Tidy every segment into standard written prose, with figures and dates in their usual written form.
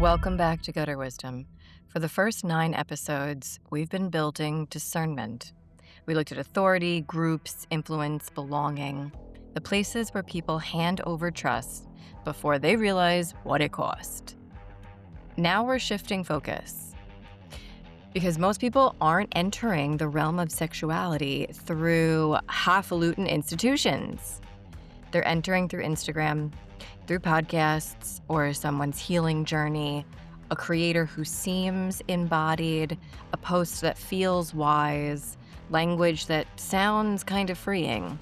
Welcome back to Gutter Wisdom. For the first 9 episodes, we've been building discernment. We looked at authority, groups, influence, belonging, the places where people hand over trust before they realize what it cost. Now we're shifting focus. Because most people aren't entering the realm of sexuality through highfalutin institutions. They're entering through Instagram, through podcasts, or someone's healing journey, a creator who seems embodied, a post that feels wise, language that sounds kind of freeing.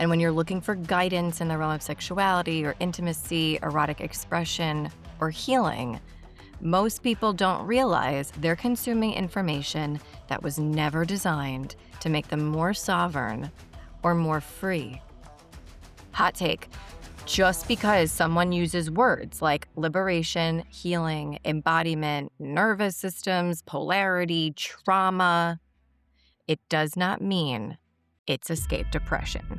And when you're looking for guidance in the realm of sexuality or intimacy, erotic expression, or healing, most people don't realize they're consuming information that was never designed to make them more sovereign or more free. Hot take. Just because someone uses words like liberation, healing, embodiment, nervous systems, polarity, trauma, it does not mean it's escaped oppression.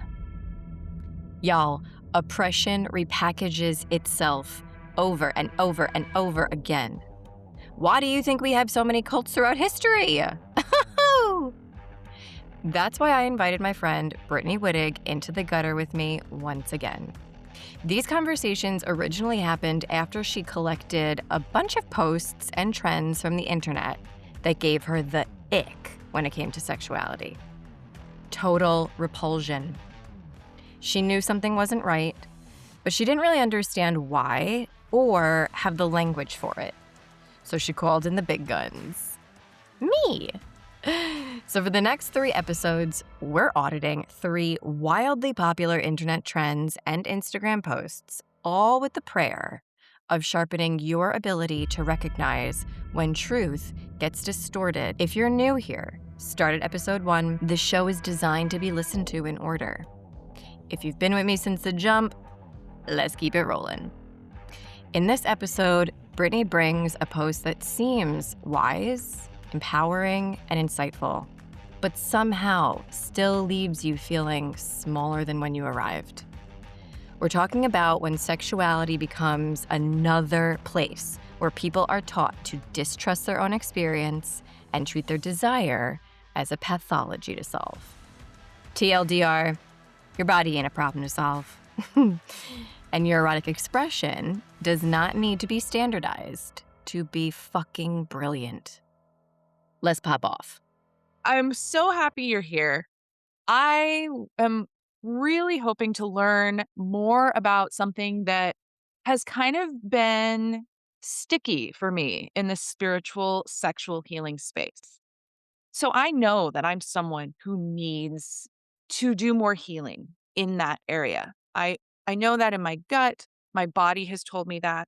Y'all, oppression repackages itself over and over and over again. Why do you think we have so many cults throughout history? That's why I invited my friend Brittany Wittig into the gutter with me once again. These conversations originally happened after she collected a bunch of posts and trends from the internet that gave her the ick when it came to sexuality. Total repulsion. She knew something wasn't right, but she didn't really understand why or have the language for it. So she called in the big guns. Me. So for the next 3 episodes, we're auditing 3 wildly popular internet trends and Instagram posts, all with the prayer of sharpening your ability to recognize when truth gets distorted. If you're new here, start at episode 1. The show is designed to be listened to in order. If you've been with me since the jump, let's keep it rolling. In this episode, Brittany brings a post that seems wise, empowering, and insightful, but somehow still leaves you feeling smaller than when you arrived. We're talking about when sexuality becomes another place where people are taught to distrust their own experience and treat their desire as a pathology to solve. TLDR, your body ain't a problem to solve. And your erotic expression does not need to be standardized to be fucking brilliant. Let's pop off. I'm so happy you're here. I am really hoping to learn more about something that has kind of been sticky for me in the spiritual sexual healing space. So I know that I'm someone who needs to do more healing in that area. I know that in my gut, my body has told me that.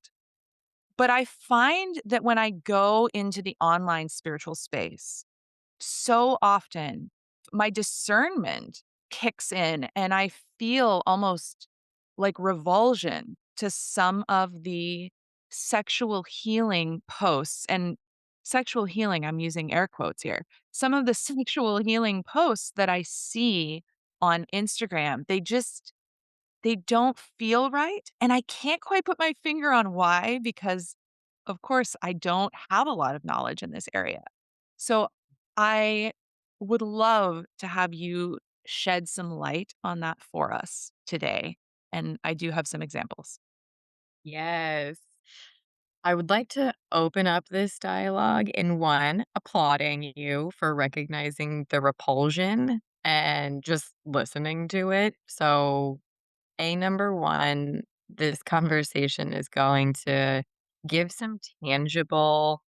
But I find that when I go into the online spiritual space, so often my discernment kicks in and I feel almost like revulsion to some of the sexual healing posts and sexual healing, I'm using air quotes here. Some of the sexual healing posts that I see on Instagram, they don't feel right. And I can't quite put my finger on why, because of course I don't have a lot of knowledge in this area. So I would love to have you shed some light on that for us today. And I do have some examples. Yes. I would like to open up this dialogue in one, applauding you for recognizing the repulsion and just listening to it. So, number 1, this conversation is going to give some tangible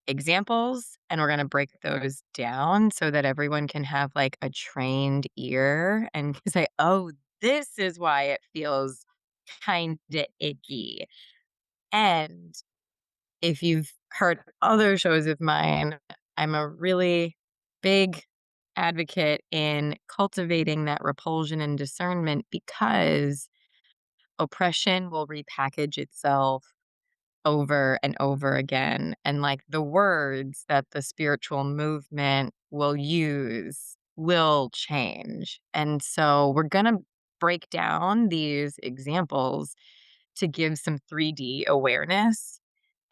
examples, and we're going to break those down so that everyone can have like a trained ear and say, oh, this is why it feels kind of icky. And if you've heard other shows of mine, I'm a really big advocate in cultivating that repulsion and discernment because oppression will repackage itself over and over again. And like the words that the spiritual movement will use will change. And so we're going to break down these examples to give some 3D awareness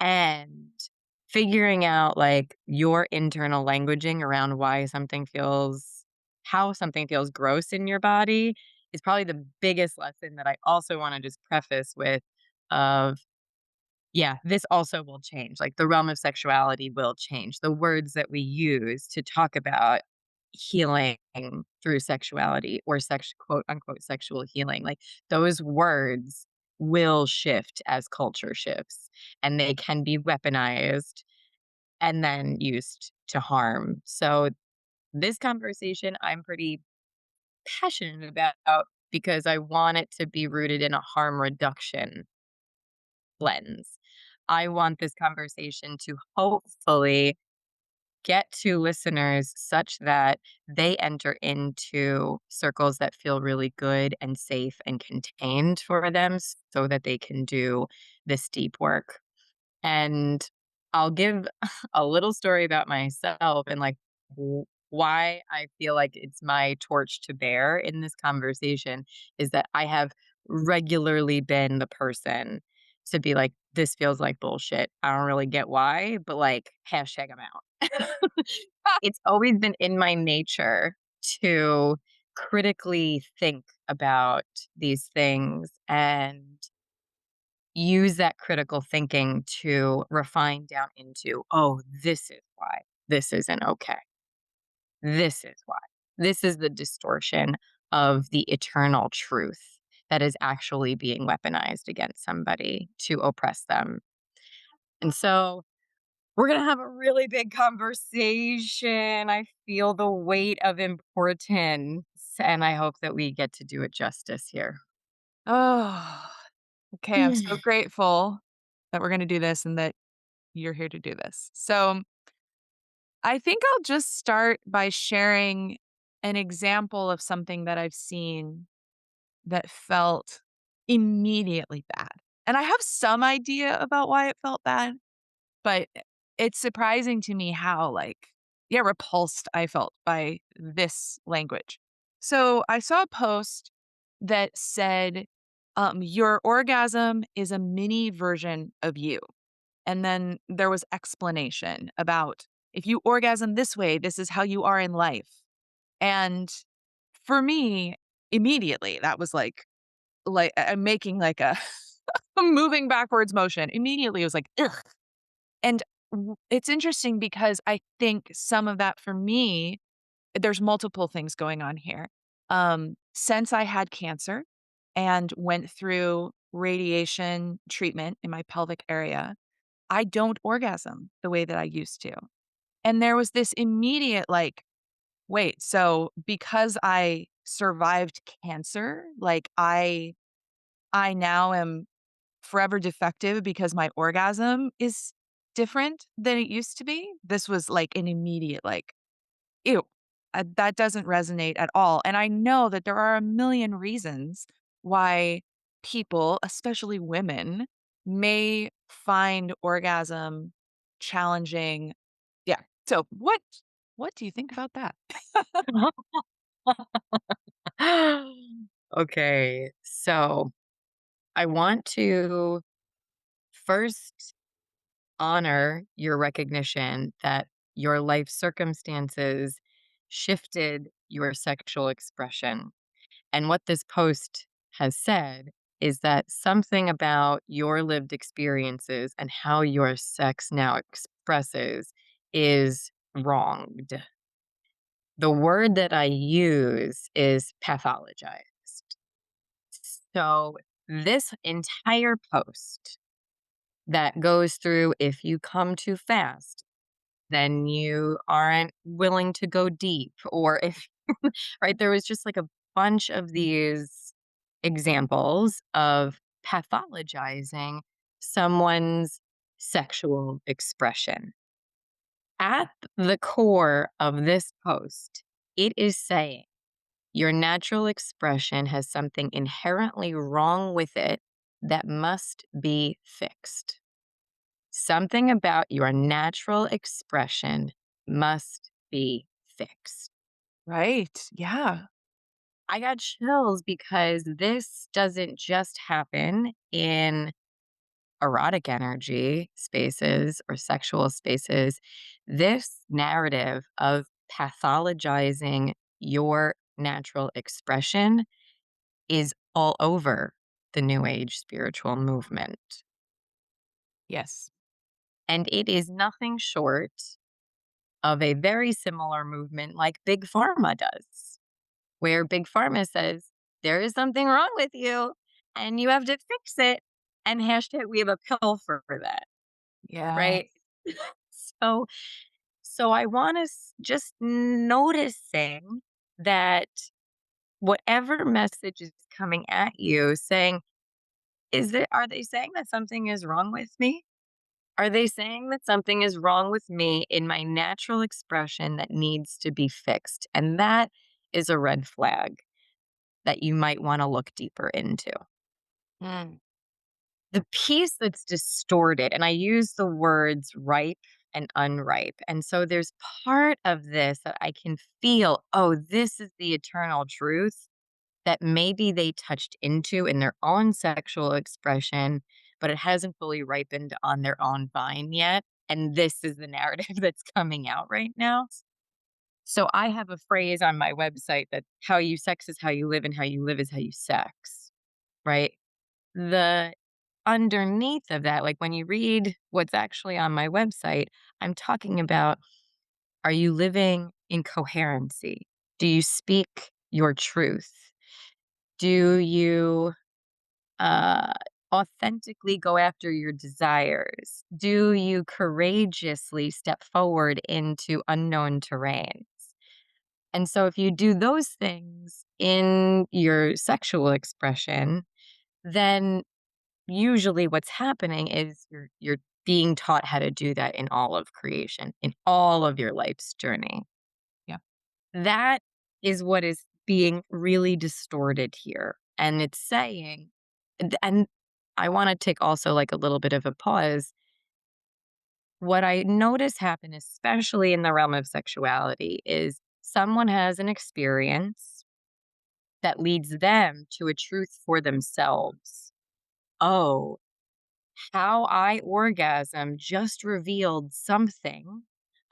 and figuring out like your internal languaging around how something feels gross in your body is probably the biggest lesson that I also want to just preface with of yeah, this also will change. Like the realm of sexuality will change. The words that we use to talk about healing through sexuality or quote unquote sexual healing, like those words will shift as culture shifts and they can be weaponized and then used to harm. So this conversation I'm pretty passionate about because I want it to be rooted in a harm reduction lens. I want this conversation to hopefully get to listeners such that they enter into circles that feel really good and safe and contained for them so that they can do this deep work. And I'll give a little story about myself and like why I feel like it's my torch to bear in this conversation is that I have regularly been the person to be like, this feels like bullshit. I don't really get why, but like, hashtag I'm out. It's always been in my nature to critically think about these things and use that critical thinking to refine down into, oh, this is why this isn't okay. This is why. This is the distortion of the eternal truth that is actually being weaponized against somebody to oppress them. And so we're going to have a really big conversation. I feel the weight of importance, and I hope that we get to do it justice here. Oh, okay. I'm so grateful that we're going to do this and that you're here to do this. So, I think I'll just start by sharing an example of something that I've seen that felt immediately bad. And I have some idea about why it felt bad, but it's surprising to me how, like, yeah, repulsed I felt by this language. So I saw a post that said, your orgasm is a mini version of you. And then there was explanation about if you orgasm this way, this is how you are in life. And for me, immediately that was like I'm making like a a moving backwards motion. Immediately it was like, ugh. And it's interesting because I think some of that for me, there's multiple things going on here. Since I had cancer and went through radiation treatment in my pelvic area, I don't orgasm the way that I used to. And there was this immediate like, wait, so because I survived cancer, like I now am forever defective because my orgasm is different than it used to be. This was like an immediate like, ew, that doesn't resonate at all. And I know that there are a million reasons why people, especially women, may find orgasm challenging. Yeah. So what do you think about that? Okay, so I want to first honor your recognition that your life circumstances shifted your sexual expression. And what this post has said is that something about your lived experiences and how your sex now expresses is wronged. The word that I use is pathologized. So, this entire post that goes through if you come too fast, then you aren't willing to go deep, or if, right, there was just like a bunch of these examples of pathologizing someone's sexual expression. At the core of this post, it is saying your natural expression has something inherently wrong with it that must be fixed. Something about your natural expression must be fixed. Right. Yeah. I got chills because this doesn't just happen in erotic energy spaces or sexual spaces. This narrative of pathologizing your natural expression is all over the New Age spiritual movement. Yes. And it is nothing short of a very similar movement like Big Pharma does, where Big Pharma says, there is something wrong with you and you have to fix it. And hashtag, we have a pill for that, Yeah. right? So, so I want us just noticing that whatever message is coming at you saying, are they saying that something is wrong with me? Are they saying that something is wrong with me in my natural expression that needs to be fixed? And that is a red flag that you might want to look deeper into. Mm. The piece that's distorted, and I use the words ripe and unripe. And so there's part of this that I can feel, oh, this is the eternal truth that maybe they touched into in their own sexual expression, but it hasn't fully ripened on their own vine yet. And this is the narrative that's coming out right now. So I have a phrase on my website that how you sex is how you live, and how you live is how you sex, right? The underneath of that, like when you read what's actually on my website, I'm talking about, are you living in coherency? Do you speak your truth? Do you uh, authentically go after your desires? Do you courageously step forward into unknown terrains? And so, if you do those things in your sexual expression, then usually what's happening is you're being taught how to do that in all of creation, in all of your life's journey. Yeah. That is what is being really distorted here. And it's saying, and I want to take also like a little bit of a pause. What I notice happen, especially in the realm of sexuality, is someone has an experience that leads them to a truth for themselves. Oh, how I orgasm just revealed something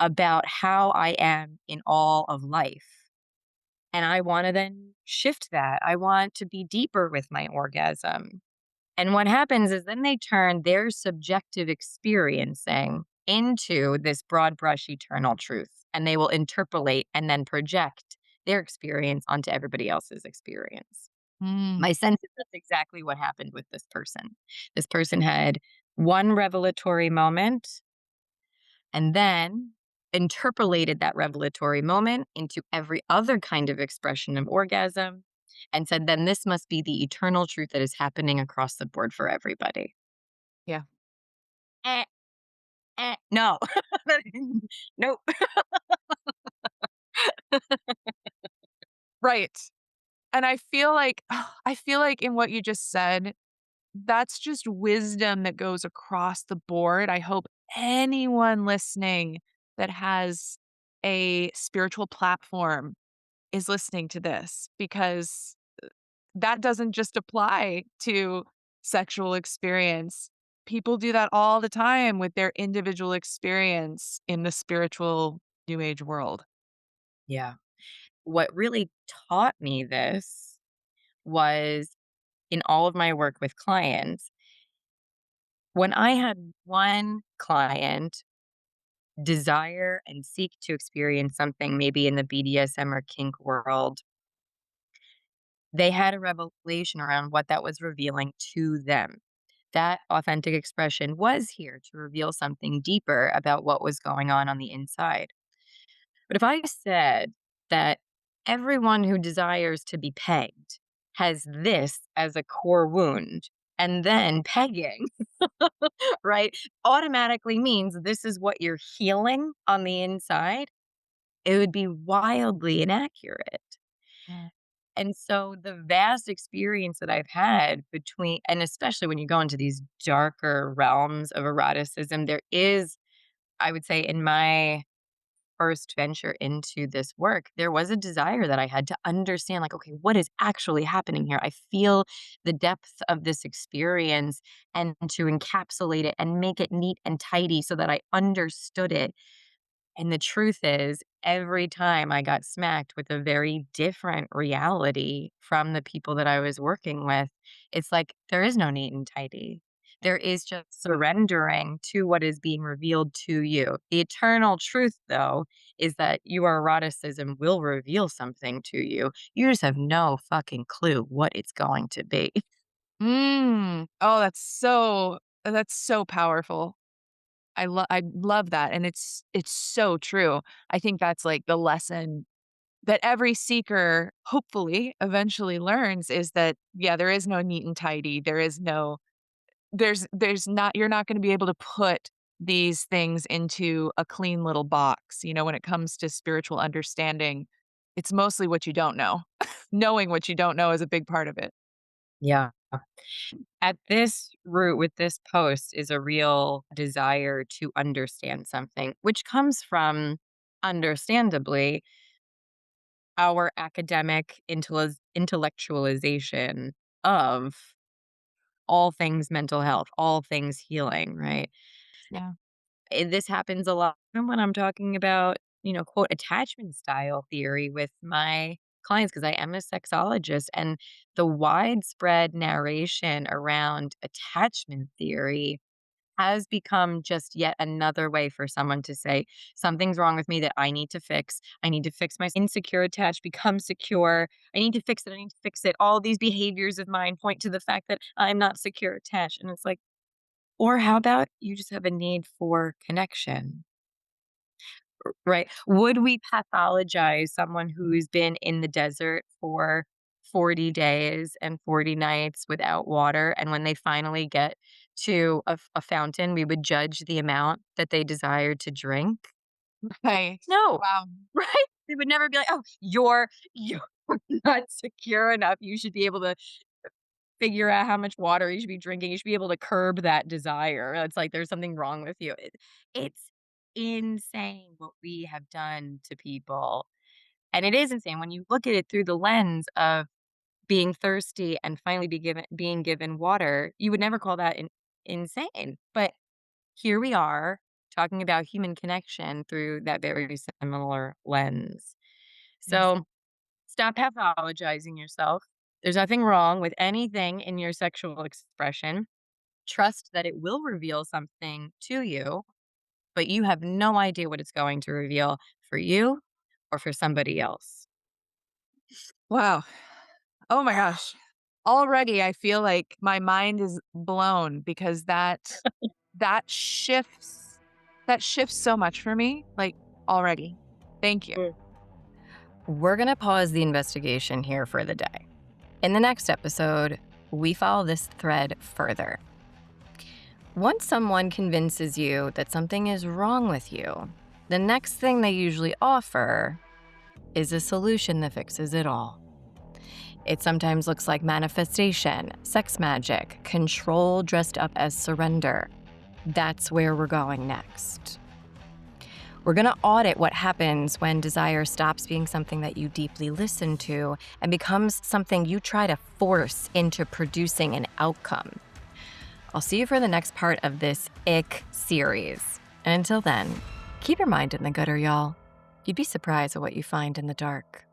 about how I am in all of life. And I want to then shift that. I want to be deeper with my orgasm. And what happens is then they turn their subjective experiencing into this broad brush eternal truth. And they will interpolate and then project their experience onto everybody else's experience. Mm. My sense is that's exactly what happened with this person. This person had one revelatory moment and then interpolated that revelatory moment into every other kind of expression of orgasm and said, then this must be the eternal truth that is happening across the board for everybody. Yeah. Eh, no. Nope. Right. And I feel like in what you just said, that's just wisdom that goes across the board. I hope anyone listening that has a spiritual platform is listening to this, because that doesn't just apply to sexual experience. People do that all the time with their individual experience in the spiritual new age world. Yeah. What really taught me this was in all of my work with clients, when I had one client desire and seek to experience something maybe in the BDSM or kink world, they had a revelation around what that was revealing to them. That authentic expression was here to reveal something deeper about what was going on the inside. But if I said that everyone who desires to be pegged has this as a core wound, and then pegging, right, automatically means this is what you're healing on the inside, it would be wildly inaccurate. Mm. And so the vast experience that I've had between, and especially when you go into these darker realms of eroticism, there is, I would say, in my first venture into this work, there was a desire that I had to understand, like, okay, what is actually happening here? I feel the depth of this experience and to encapsulate it and make it neat and tidy so that I understood it. And the truth is, every time I got smacked with a very different reality from the people that I was working with, it's like there is no neat and tidy. There is just surrendering to what is being revealed to you. The eternal truth, though, is that your eroticism will reveal something to you. You just have no fucking clue what it's going to be. Oh, that's so powerful. I love that, and it's so true. I think that's, like, the lesson that every seeker hopefully eventually learns is that, yeah, there is no neat and tidy. There is no there's not you're not gonna be able to put these things into a clean little box, when it comes to spiritual understanding, it's mostly what you don't know. Knowing what you don't know is a big part of it. Yeah. At this root with this post is a real desire to understand something, which comes from, understandably, our academic intellectualization of all things mental health, all things healing, right? Yeah. This happens a lot when I'm talking about, quote, attachment style theory with my clients because I am a sexologist, and the widespread narration around attachment theory has become just yet another way for someone to say, something's wrong with me that I need to fix. I need to fix my insecure attached, become secure. I need to fix it. I need to fix it. All these behaviors of mine point to the fact that I'm not secure attached. And it's like, or how about you just have a need for connection, right? Would we pathologize someone who's been in the desert for 40 days and 40 nights without water? And when they finally get to a fountain, we would judge the amount that they desired to drink? Right. No, Wow. right? We would never be like, oh, you're not secure enough. You should be able to figure out how much water you should be drinking. You should be able to curb that desire. It's like there's something wrong with you. It's insane what we have done to people. And it is insane when you look at it through the lens of being thirsty and finally being given water. You would never call that insane. But here we are talking about human connection through that very similar lens. Yes. So stop pathologizing yourself. There's nothing wrong with anything in your sexual expression. Trust that it will reveal something to you, but you have no idea what it's going to reveal for you or for somebody else. Wow. Oh my gosh. Already I feel like my mind is blown because that shifts that shifts so much for me, like, already. Thank you. Mm. We're going to pause the investigation here for the day. In the next episode, we follow this thread further. Once someone convinces you that something is wrong with you, the next thing they usually offer is a solution that fixes it all. It sometimes looks like manifestation, sex magic, control dressed up as surrender. That's where we're going next. We're going to audit what happens when desire stops being something that you deeply listen to and becomes something you try to force into producing an outcome. I'll see you for the next part of this ICK series. And until then, keep your mind in the gutter, y'all. You'd be surprised at what you find in the dark.